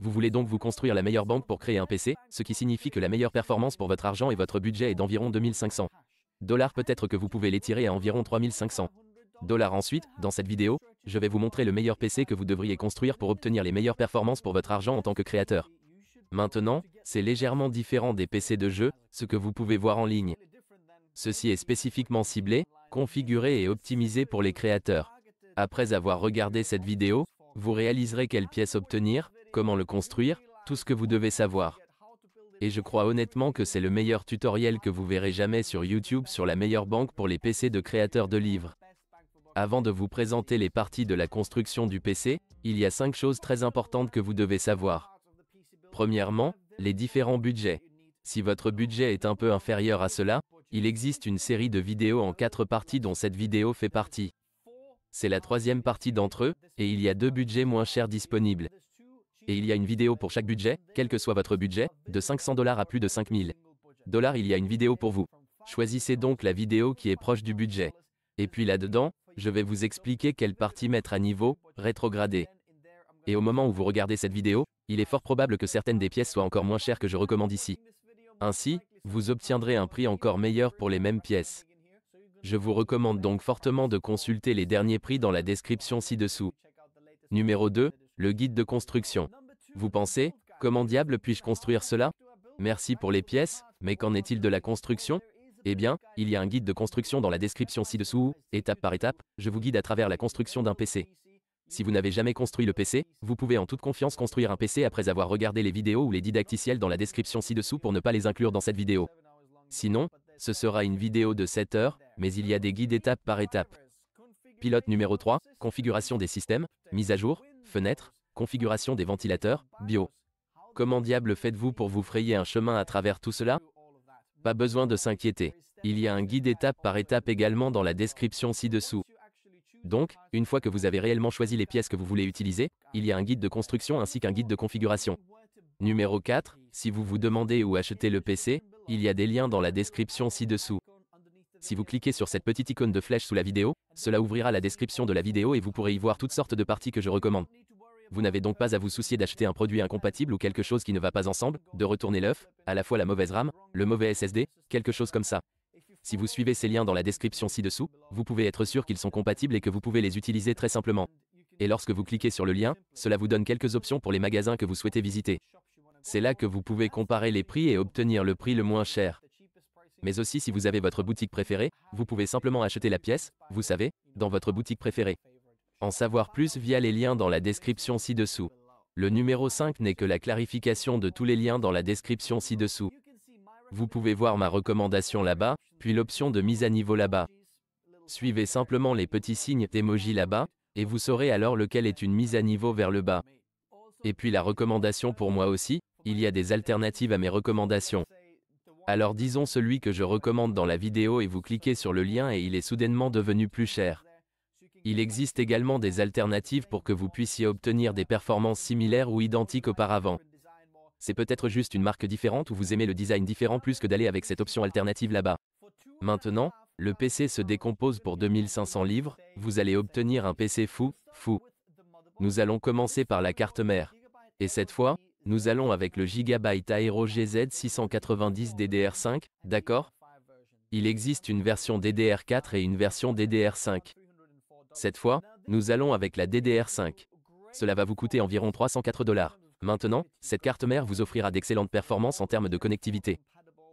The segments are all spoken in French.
Vous voulez donc vous construire la meilleure banque pour créer un PC, ce qui signifie que la meilleure performance pour votre argent et votre budget est d'environ 2500 dollars. Peut-être que vous pouvez l'étirer à environ 3500 dollars. Ensuite, dans cette vidéo, je vais vous montrer le meilleur PC que vous devriez construire pour obtenir les meilleures performances pour votre argent en tant que créateur. Maintenant, c'est légèrement différent des PC de jeu, ce que vous pouvez voir en ligne. Ceci est spécifiquement ciblé, configuré et optimisé pour les créateurs. Après avoir regardé cette vidéo, vous réaliserez quelle pièce obtenir, comment le construire, tout ce que vous devez savoir. Et je crois honnêtement que c'est le meilleur tutoriel que vous verrez jamais sur YouTube sur la meilleure banque pour les PC de créateurs de livres. Avant de vous présenter les parties de la construction du PC, il y a 5 choses très importantes que vous devez savoir. Premièrement, les différents budgets. Si votre budget est un peu inférieur à cela, il existe une série de vidéos en 4 parties dont cette vidéo fait partie. C'est la 3e partie d'entre eux, et il y a 2 budgets moins chers disponibles. Et il y a une vidéo pour chaque budget, quel que soit votre budget, de 500 dollars à plus de 5000 dollars, il y a une vidéo pour vous. Choisissez donc la vidéo qui est proche du budget. Et puis là-dedans, je vais vous expliquer quelle partie mettre à niveau, rétrogradée. Et au moment où vous regardez cette vidéo, il est fort probable que certaines des pièces soient encore moins chères que je recommande ici. Ainsi, vous obtiendrez un prix encore meilleur pour les mêmes pièces. Je vous recommande donc fortement de consulter les derniers prix dans la description ci-dessous. Numéro 2, le guide de construction. Vous pensez, comment diable puis-je construire cela? Merci pour les pièces, mais qu'en est-il de la construction? Eh bien, il y a un guide de construction dans la description ci-dessous où, étape par étape, je vous guide à travers la construction d'un PC. Si vous n'avez jamais construit le PC, vous pouvez en toute confiance construire un PC après avoir regardé les vidéos ou les didacticiels dans la description ci-dessous pour ne pas les inclure dans cette vidéo. Sinon, ce sera une vidéo de 7 heures, mais il y a des guides étape par étape. Pilote numéro 3, configuration des systèmes, mise à jour, fenêtres, configuration des ventilateurs, BIOS. Comment diable faites-vous pour vous frayer un chemin à travers tout cela? Pas besoin de s'inquiéter. Il y a un guide étape par étape également dans la description ci-dessous. Donc, une fois que vous avez réellement choisi les pièces que vous voulez utiliser, il y a un guide de construction ainsi qu'un guide de configuration. Numéro 4, si vous vous demandez où acheter le PC, il y a des liens dans la description ci-dessous. Si vous cliquez sur cette petite icône de flèche sous la vidéo, cela ouvrira la description de la vidéo et vous pourrez y voir toutes sortes de parties que je recommande. Vous n'avez donc pas à vous soucier d'acheter un produit incompatible ou quelque chose qui ne va pas ensemble, de retourner l'œuf, à la fois la mauvaise RAM, le mauvais SSD, quelque chose comme ça. Si vous suivez ces liens dans la description ci-dessous, vous pouvez être sûr qu'ils sont compatibles et que vous pouvez les utiliser très simplement. Et lorsque vous cliquez sur le lien, cela vous donne quelques options pour les magasins que vous souhaitez visiter. C'est là que vous pouvez comparer les prix et obtenir le prix le moins cher. Mais aussi si vous avez votre boutique préférée, vous pouvez simplement acheter la pièce, vous savez, dans votre boutique préférée. En savoir plus via les liens dans la description ci-dessous. Le numéro 5 n'est que la clarification de tous les liens dans la description ci-dessous. Vous pouvez voir ma recommandation là-bas, puis l'option de mise à niveau là-bas. Suivez simplement les petits signes emoji là-bas, et vous saurez alors lequel est une mise à niveau vers le bas. Et puis la recommandation pour moi aussi, il y a des alternatives à mes recommandations. Alors disons celui que je recommande dans la vidéo et vous cliquez sur le lien et il est soudainement devenu plus cher. Il existe également des alternatives pour que vous puissiez obtenir des performances similaires ou identiques auparavant. C'est peut-être juste une marque différente ou vous aimez le design différent plus que d'aller avec cette option alternative là-bas. Maintenant, le PC se décompose pour 2500 livres, vous allez obtenir un PC fou. Nous allons commencer par la carte mère. Et cette fois, nous allons avec le Gigabyte Aero GZ690 DDR5, d'accord? Il existe une version DDR4 et une version DDR5. Cette fois, nous allons avec la DDR5. Cela va vous coûter environ 304 dollars. Maintenant, cette carte mère vous offrira d'excellentes performances en termes de connectivité.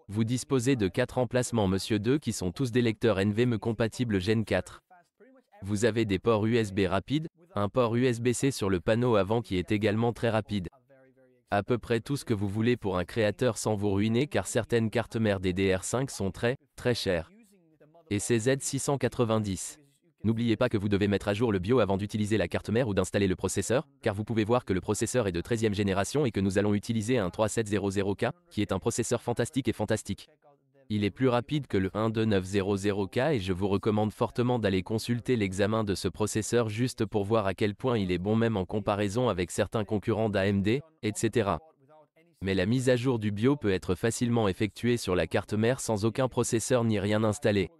Vous disposez de 4 emplacements Monsieur 2 qui sont tous des lecteurs NVMe compatibles Gen 4. Vous avez des ports USB rapides, un port USB-C sur le panneau avant qui est également très rapide. À peu près tout ce que vous voulez pour un créateur sans vous ruiner car certaines cartes mères DDR5 sont très chères. Et c'est Z690. N'oubliez pas que vous devez mettre à jour le BIOS avant d'utiliser la carte mère ou d'installer le processeur, car vous pouvez voir que le processeur est de 13e génération et que nous allons utiliser un 3700K, qui est un processeur fantastique et fantastique. Il est plus rapide que le 12900K et je vous recommande fortement d'aller consulter l'examen de ce processeur juste pour voir à quel point il est bon même en comparaison avec certains concurrents d'AMD, etc. Mais la mise à jour du BIOS peut être facilement effectuée sur la carte mère sans aucun processeur ni rien installé.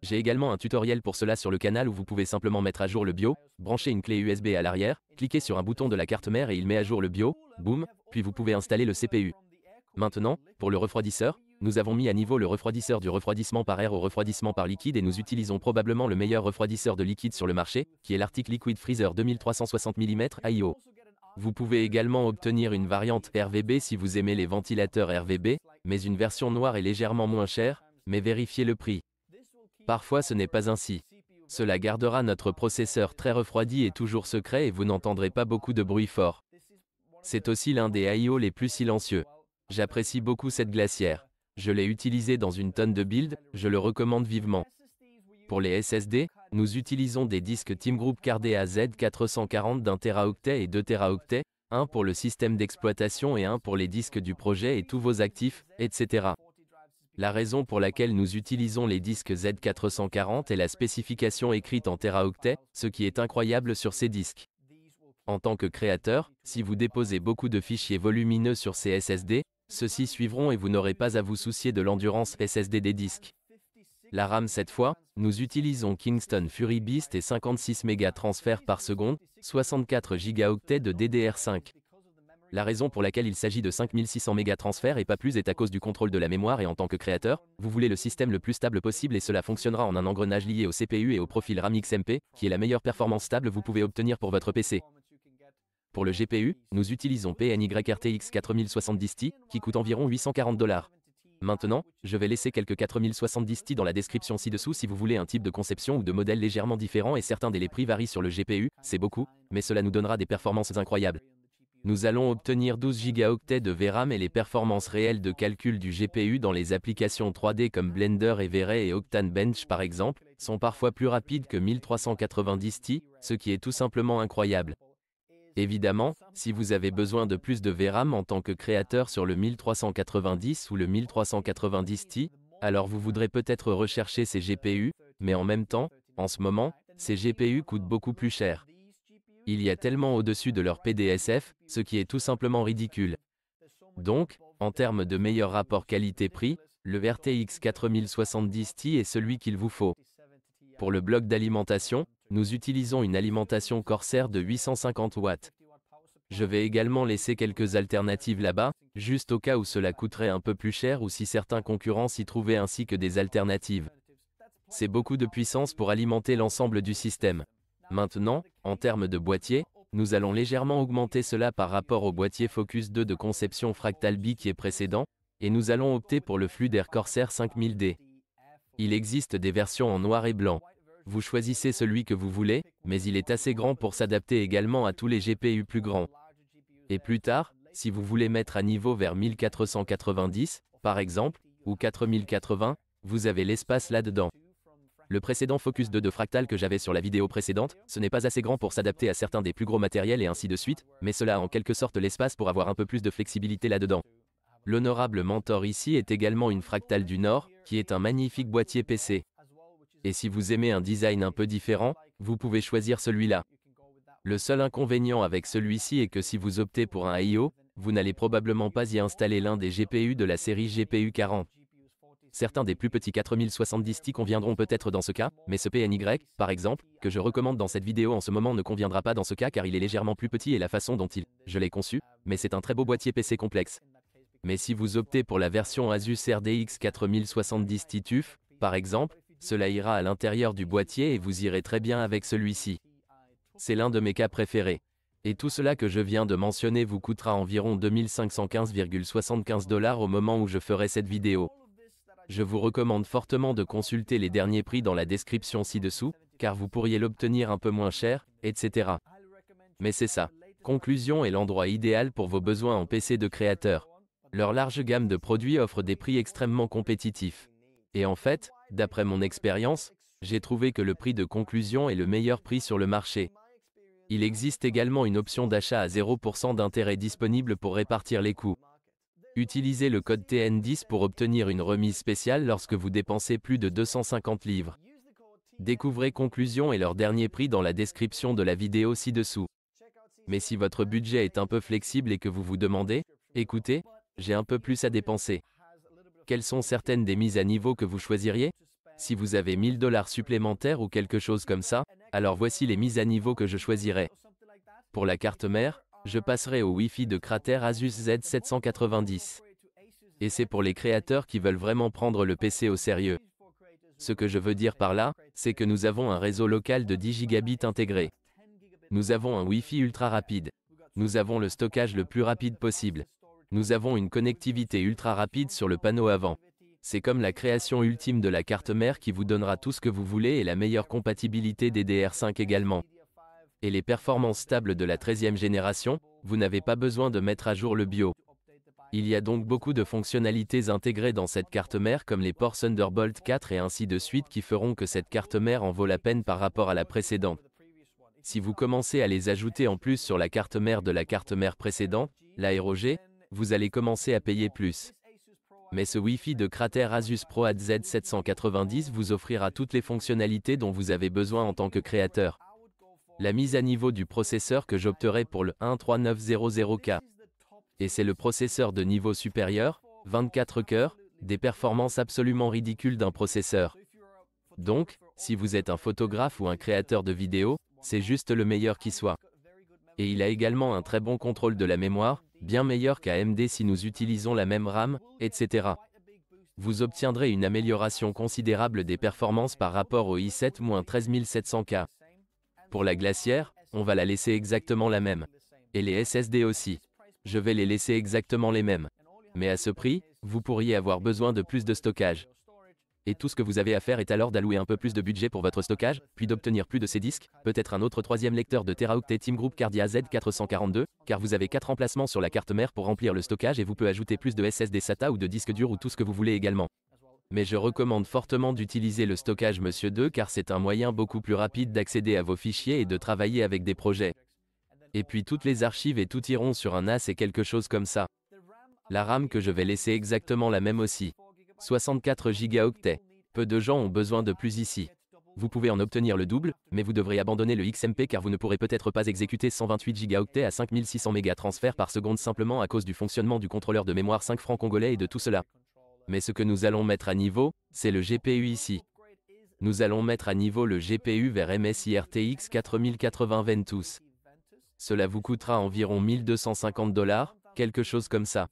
J'ai également un tutoriel pour cela sur le canal où vous pouvez simplement mettre à jour le BIOS, brancher une clé USB à l'arrière, cliquer sur un bouton de la carte mère et il met à jour le BIOS, boum, puis vous pouvez installer le CPU. Maintenant, pour le refroidisseur, nous avons mis à niveau le refroidisseur du refroidissement par air au refroidissement par liquide et nous utilisons probablement le meilleur refroidisseur de liquide sur le marché, qui est l'Arctic Liquid Freezer 2360 mm AIO. Vous pouvez également obtenir une variante RVB si vous aimez les ventilateurs RVB, mais une version noire est légèrement moins chère, mais vérifiez le prix. Parfois ce n'est pas ainsi. Cela gardera notre processeur très refroidi et toujours secret et vous n'entendrez pas beaucoup de bruit fort. C'est aussi l'un des AIO les plus silencieux. J'apprécie beaucoup cette glacière. Je l'ai utilisé dans une tonne de builds, je le recommande vivement. Pour les SSD, nous utilisons des disques Team Group Cardea Z440 d'1 Teraoctet et 2 Teraoctets, un pour le système d'exploitation et un pour les disques du projet et tous vos actifs, etc. La raison pour laquelle nous utilisons les disques Z440 est la spécification écrite en Teraoctets, ce qui est incroyable sur ces disques. En tant que créateur, si vous déposez beaucoup de fichiers volumineux sur ces SSD, ceux-ci suivront et vous n'aurez pas à vous soucier de l'endurance SSD des disques. La RAM cette fois, nous utilisons Kingston Fury Beast et 56 mégas transferts par seconde, 64 gigaoctets de DDR5. La raison pour laquelle il s'agit de 5600 mégas transferts et pas plus est à cause du contrôle de la mémoire et en tant que créateur, vous voulez le système le plus stable possible et cela fonctionnera en un engrenage lié au CPU et au profil RAM XMP, qui est la meilleure performance stable vous pouvez obtenir pour votre PC. Pour le GPU, nous utilisons PNY RTX 4070 Ti, qui coûte environ 840 $. Maintenant, je vais laisser quelques 4070 Ti dans la description ci-dessous si vous voulez un type de conception ou de modèle légèrement différent et certains des prix varient sur le GPU, c'est beaucoup, mais cela nous donnera des performances incroyables. Nous allons obtenir 12 gigaoctets de VRAM et les performances réelles de calcul du GPU dans les applications 3D comme Blender et V-Ray et Octane Bench par exemple, sont parfois plus rapides que 1390 Ti, ce qui est tout simplement incroyable. Évidemment, si vous avez besoin de plus de VRAM en tant que créateur sur le 1390 ou le 1390 Ti, alors vous voudrez peut-être rechercher ces GPU, mais en même temps, en ce moment, ces GPU coûtent beaucoup plus cher. Il y a tellement au-dessus de leur PDSF, ce qui est tout simplement ridicule. Donc, en termes de meilleur rapport qualité-prix, le RTX 4070 Ti est celui qu'il vous faut. Pour le bloc d'alimentation, nous utilisons une alimentation Corsair de 850 watts. Je vais également laisser quelques alternatives là-bas, juste au cas où cela coûterait un peu plus cher ou si certains concurrents s'y trouvaient ainsi que des alternatives. C'est beaucoup de puissance pour alimenter l'ensemble du système. Maintenant, en termes de boîtier, nous allons légèrement augmenter cela par rapport au boîtier Focus 2 de conception Fractal B qui est précédent, et nous allons opter pour le Fluidaire Corsair 5000D. Il existe des versions en noir et blanc. Vous choisissez celui que vous voulez, mais il est assez grand pour s'adapter également à tous les GPU plus grands. Et plus tard, si vous voulez mettre à niveau vers 1490, par exemple, ou 4080, vous avez l'espace là-dedans. Le précédent Focus 2 de Fractal que j'avais sur la vidéo précédente, ce n'est pas assez grand pour s'adapter à certains des plus gros matériels et ainsi de suite, mais cela a en quelque sorte l'espace pour avoir un peu plus de flexibilité là-dedans. L'honorable Mentor ici est également une Fractal du Nord, qui est un magnifique boîtier PC. Et si vous aimez un design un peu différent, vous pouvez choisir celui-là. Le seul inconvénient avec celui-ci est que si vous optez pour un AIO, vous n'allez probablement pas y installer l'un des GPU de la série GPU 40. Certains des plus petits 4070 Ti conviendront peut-être dans ce cas, mais ce PNY, par exemple, que je recommande dans cette vidéo en ce moment ne conviendra pas dans ce cas car il est légèrement plus petit et la façon dont je l'ai conçu, mais c'est un très beau boîtier PC complexe. Mais si vous optez pour la version Asus RDX 4070 Ti TUF, par exemple, cela ira à l'intérieur du boîtier et vous irez très bien avec celui-ci. C'est l'un de mes cas préférés. Et tout cela que je viens de mentionner vous coûtera environ 2515,75 $ au moment où je ferai cette vidéo. Je vous recommande fortement de consulter les derniers prix dans la description ci-dessous, car vous pourriez l'obtenir un peu moins cher, etc. Mais c'est ça. Conclusion est l'endroit idéal pour vos besoins en PC de créateur. Leur large gamme de produits offre des prix extrêmement compétitifs. Et en fait, d'après mon expérience, j'ai trouvé que le prix de Conclusion est le meilleur prix sur le marché. Il existe également une option d'achat à 0% d'intérêt disponible pour répartir les coûts. Utilisez le code TN10 pour obtenir une remise spéciale lorsque vous dépensez plus de 250 livres. Découvrez Conclusion et leur dernier prix dans la description de la vidéo ci-dessous. Mais si votre budget est un peu flexible et que vous vous demandez, écoutez, j'ai un peu plus à dépenser. Quelles sont certaines des mises à niveau que vous choisiriez? Si vous avez 1000 dollars supplémentaires ou quelque chose comme ça, alors voici les mises à niveau que je choisirais. Pour la carte mère, je passerai au Wi-Fi de Crater Asus Z790. Et c'est pour les créateurs qui veulent vraiment prendre le PC au sérieux. Ce que je veux dire par là, c'est que nous avons un réseau local de 10 gigabits intégré. Nous avons un Wi-Fi ultra rapide. Nous avons le stockage le plus rapide possible. Nous avons une connectivité ultra rapide sur le panneau avant. C'est comme la création ultime de la carte mère qui vous donnera tout ce que vous voulez et la meilleure compatibilité DDR5 également. Et les performances stables de la 13e génération, vous n'avez pas besoin de mettre à jour le BIOS. Il y a donc beaucoup de fonctionnalités intégrées dans cette carte mère comme les ports Thunderbolt 4 et ainsi de suite qui feront que cette carte mère en vaut la peine par rapport à la précédente. Si vous commencez à les ajouter en plus sur la carte mère de la carte mère précédente, la ROG, vous allez commencer à payer plus. Mais ce Wi-Fi de Crater Asus ProAd Z790 vous offrira toutes les fonctionnalités dont vous avez besoin en tant que créateur. La mise à niveau du processeur que j'opterai pour le 13900K. Et c'est le processeur de niveau supérieur, 24 cœurs, des performances absolument ridicules d'un processeur. Donc, si vous êtes un photographe ou un créateur de vidéos, c'est juste le meilleur qui soit. Et il a également un très bon contrôle de la mémoire, bien meilleur qu'AMD si nous utilisons la même RAM, etc. Vous obtiendrez une amélioration considérable des performances par rapport au i7-13700K. Pour la glacière, on va la laisser exactement la même. Et les SSD aussi. Je vais les laisser exactement les mêmes. Mais à ce prix, vous pourriez avoir besoin de plus de stockage. Et tout ce que vous avez à faire est alors d'allouer un peu plus de budget pour votre stockage, puis d'obtenir plus de ces disques, peut-être un autre troisième lecteur de Teraoctet Team Group Cardia Z442, car vous avez 4 emplacements sur la carte mère pour remplir le stockage et vous pouvez ajouter plus de SSD SATA ou de disques durs ou tout ce que vous voulez également. Mais je recommande fortement d'utiliser le stockage Monsieur 2 car c'est un moyen beaucoup plus rapide d'accéder à vos fichiers et de travailler avec des projets. Et puis toutes les archives et tout iront sur un NAS et quelque chose comme ça. La RAM que je vais laisser exactement la même aussi. 64 gigaoctets. Peu de gens ont besoin de plus ici. Vous pouvez en obtenir le double, mais vous devrez abandonner le XMP car vous ne pourrez peut-être pas exécuter 128 gigaoctets à 5600 mégatransferts par seconde simplement à cause du fonctionnement du contrôleur de mémoire 5 francs congolais et de tout cela. Mais ce que nous allons mettre à niveau, c'est le GPU ici. Nous allons mettre à niveau le GPU vers MSI RTX 4080 Ventus. Cela vous coûtera environ 1250 $, quelque chose comme ça.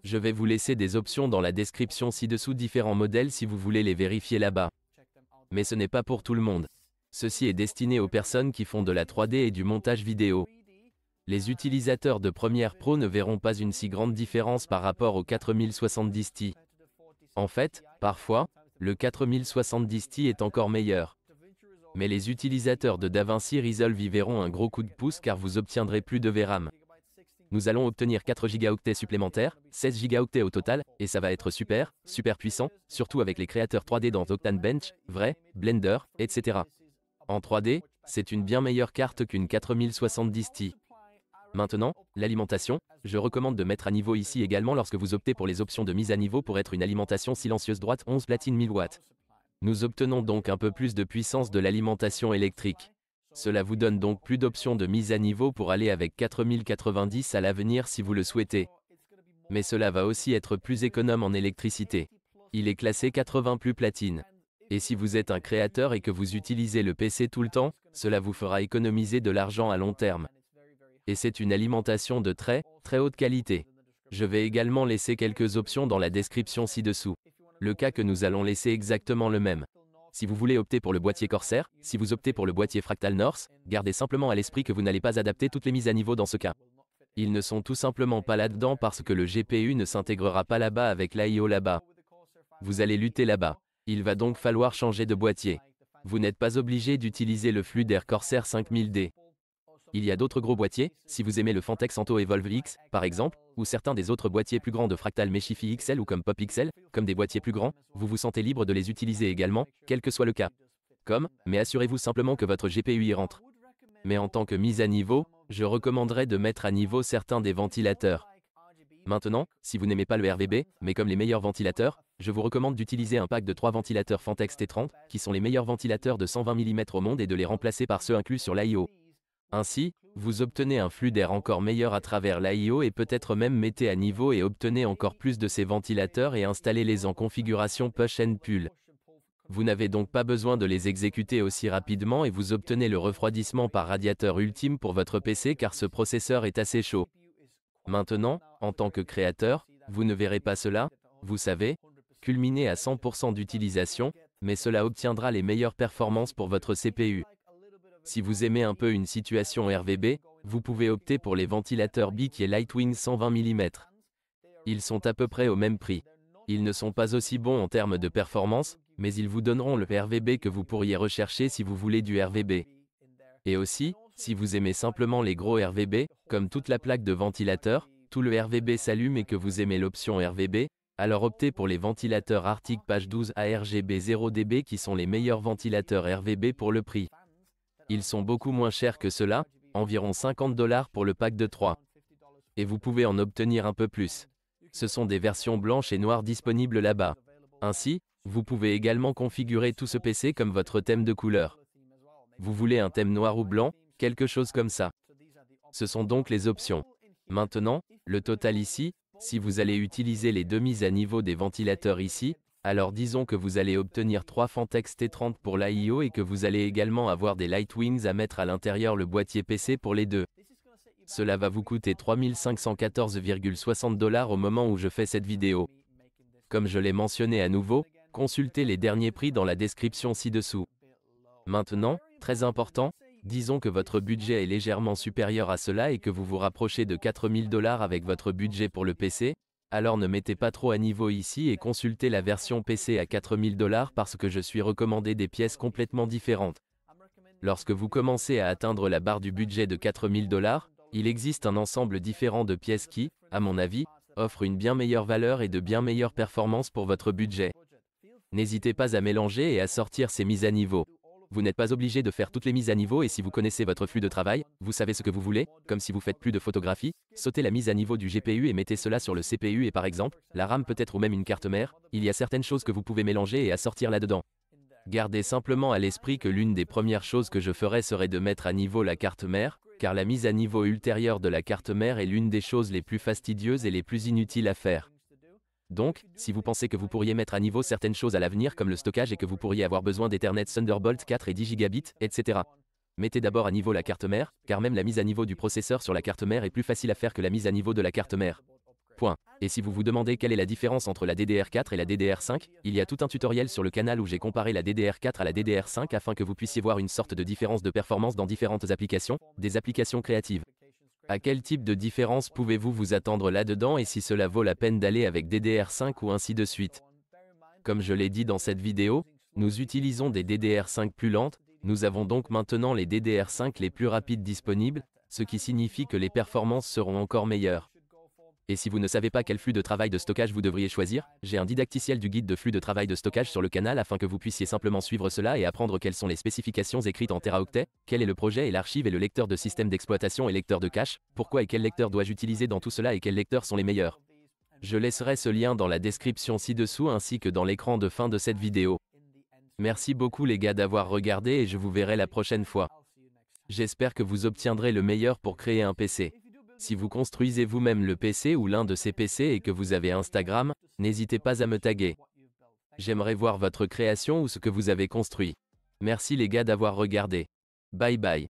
Je vais vous laisser des options dans la description ci-dessous différents modèles si vous voulez les vérifier là-bas. Mais ce n'est pas pour tout le monde. Ceci est destiné aux personnes qui font de la 3D et du montage vidéo. Les utilisateurs de Premiere Pro ne verront pas une si grande différence par rapport au 4070 Ti. En fait, parfois, le 4070 Ti est encore meilleur. Mais les utilisateurs de DaVinci Resolve y verront un gros coup de pouce car vous obtiendrez plus de VRAM. Nous allons obtenir 4 gigaoctets supplémentaires, 16 gigaoctets au total, et ça va être super, super puissant, surtout avec les créateurs 3D dans Octane Bench, Vrai, Blender, etc. En 3D, c'est une bien meilleure carte qu'une 4070 Ti. Maintenant, l'alimentation, je recommande de mettre à niveau ici également lorsque vous optez pour les options de mise à niveau pour être une alimentation silencieuse droite 11 platine 1000 watts. Nous obtenons donc un peu plus de puissance de l'alimentation électrique. Cela vous donne donc plus d'options de mise à niveau pour aller avec 4090 à l'avenir si vous le souhaitez. Mais cela va aussi être plus économe en électricité. Il est classé 80 plus platine. Et si vous êtes un créateur et que vous utilisez le PC tout le temps, cela vous fera économiser de l'argent à long terme. Et c'est une alimentation de très, très haute qualité. Je vais également laisser quelques options dans la description ci-dessous. Le cas que nous allons laisser exactement le même. Si vous voulez opter pour le boîtier Corsair, si vous optez pour le boîtier Fractal North, gardez simplement à l'esprit que vous n'allez pas adapter toutes les mises à niveau dans ce cas. Ils ne sont tout simplement pas là-dedans parce que le GPU ne s'intégrera pas là-bas avec l'IO là-bas. Vous allez lutter là-bas. Il va donc falloir changer de boîtier. Vous n'êtes pas obligé d'utiliser le Fluidaire Corsair 5000D. Il y a d'autres gros boîtiers, si vous aimez le Fantex Anto Evolve X, par exemple, ou certains des autres boîtiers plus grands de Fractal Meshifi XL ou comme Pop XL, comme des boîtiers plus grands, vous vous sentez libre de les utiliser également, quel que soit le cas. Mais assurez-vous simplement que votre GPU y rentre. Mais en tant que mise à niveau, je recommanderais de mettre à niveau certains des ventilateurs. Maintenant, si vous n'aimez pas le RVB, mais comme les meilleurs ventilateurs, je vous recommande d'utiliser un pack de 3 ventilateurs Fantex T30, qui sont les meilleurs ventilateurs de 120 mm au monde et de les remplacer par ceux inclus sur l'IO. Ainsi, vous obtenez un flux d'air encore meilleur à travers l'IO et peut-être même mettez à niveau et obtenez encore plus de ces ventilateurs et installez-les en configuration push and pull. Vous n'avez donc pas besoin de les exécuter aussi rapidement et vous obtenez le refroidissement par radiateur ultime pour votre PC car ce processeur est assez chaud. Maintenant, en tant que créateur, vous ne verrez pas cela, vous savez, culminer à 100% d'utilisation, mais cela obtiendra les meilleures performances pour votre CPU. Si vous aimez un peu une situation RVB, vous pouvez opter pour les ventilateurs BIC et Lightwing 120 mm. Ils sont à peu près au même prix. Ils ne sont pas aussi bons en termes de performance, mais ils vous donneront le RVB que vous pourriez rechercher si vous voulez du RVB. Et aussi, si vous aimez simplement les gros RVB, comme toute la plaque de ventilateur, tout le RVB s'allume et que vous aimez l'option RVB, alors optez pour les ventilateurs Arctic Page 12 ARGB 0dB qui sont les meilleurs ventilateurs RVB pour le prix. Ils sont beaucoup moins chers que cela, environ 50 $ pour le pack de 3. Et vous pouvez en obtenir un peu plus. Ce sont des versions blanches et noires disponibles là-bas. Ainsi, vous pouvez également configurer tout ce PC comme votre thème de couleur. Vous voulez un thème noir ou blanc, quelque chose comme ça. Ce sont donc les options. Maintenant, le total ici, si vous allez utiliser les deux mises à niveau des ventilateurs ici, alors disons que vous allez obtenir 3 Fantex T30 pour l'AIO et que vous allez également avoir des Lightwings à mettre à l'intérieur le boîtier PC pour les deux. Cela va vous coûter 3514,60 $ au moment où je fais cette vidéo. Comme je l'ai mentionné à nouveau, consultez les derniers prix dans la description ci-dessous. Maintenant, très important, disons que votre budget est légèrement supérieur à cela et que vous vous rapprochez de 4000 $ avec votre budget pour le PC, alors ne mettez pas trop à niveau ici et consultez la version PC à 4000 $ parce que je suis recommandé des pièces complètement différentes. Lorsque vous commencez à atteindre la barre du budget de 4000 $, il existe un ensemble différent de pièces qui, à mon avis, offrent une bien meilleure valeur et de bien meilleures performances pour votre budget. N'hésitez pas à mélanger et à sortir ces mises à niveau. Vous n'êtes pas obligé de faire toutes les mises à niveau et si vous connaissez votre flux de travail, vous savez ce que vous voulez, comme si vous faites plus de photographie, sautez la mise à niveau du GPU et mettez cela sur le CPU et par exemple, la RAM peut-être ou même une carte mère, il y a certaines choses que vous pouvez mélanger et assortir là-dedans. Gardez simplement à l'esprit que l'une des premières choses que je ferais serait de mettre à niveau la carte mère, car la mise à niveau ultérieure de la carte mère est l'une des choses les plus fastidieuses et les plus inutiles à faire. Donc, si vous pensez que vous pourriez mettre à niveau certaines choses à l'avenir comme le stockage et que vous pourriez avoir besoin d'Ethernet Thunderbolt 4 et 10 gigabits, etc. Mettez d'abord à niveau la carte mère, car même la mise à niveau du processeur sur la carte mère est plus facile à faire que la mise à niveau de la carte mère. Point. Et si vous vous demandez quelle est la différence entre la DDR4 et la DDR5, il y a tout un tutoriel sur le canal où j'ai comparé la DDR4 à la DDR5 afin que vous puissiez voir une sorte de différence de performance dans différentes applications, des applications créatives. À quel type de différence pouvez-vous vous attendre là-dedans et si cela vaut la peine d'aller avec DDR5 ou ainsi de suite? Comme je l'ai dit dans cette vidéo, nous utilisons des DDR5 plus lentes, nous avons donc maintenant les DDR5 les plus rapides disponibles, ce qui signifie que les performances seront encore meilleures. Et si vous ne savez pas quel flux de travail de stockage vous devriez choisir, j'ai un didacticiel du guide de flux de travail de stockage sur le canal afin que vous puissiez simplement suivre cela et apprendre quelles sont les spécifications écrites en téraoctets, quel est le projet et l'archive et le lecteur de système d'exploitation et lecteur de cache, pourquoi et quel lecteur dois-je utiliser dans tout cela et quels lecteurs sont les meilleurs. Je laisserai ce lien dans la description ci-dessous ainsi que dans l'écran de fin de cette vidéo. Merci beaucoup les gars d'avoir regardé et je vous verrai la prochaine fois. J'espère que vous obtiendrez le meilleur pour créer un PC. Si vous construisez vous-même le PC ou l'un de ces PC et que vous avez Instagram, n'hésitez pas à me taguer. J'aimerais voir votre création ou ce que vous avez construit. Merci les gars d'avoir regardé. Bye bye.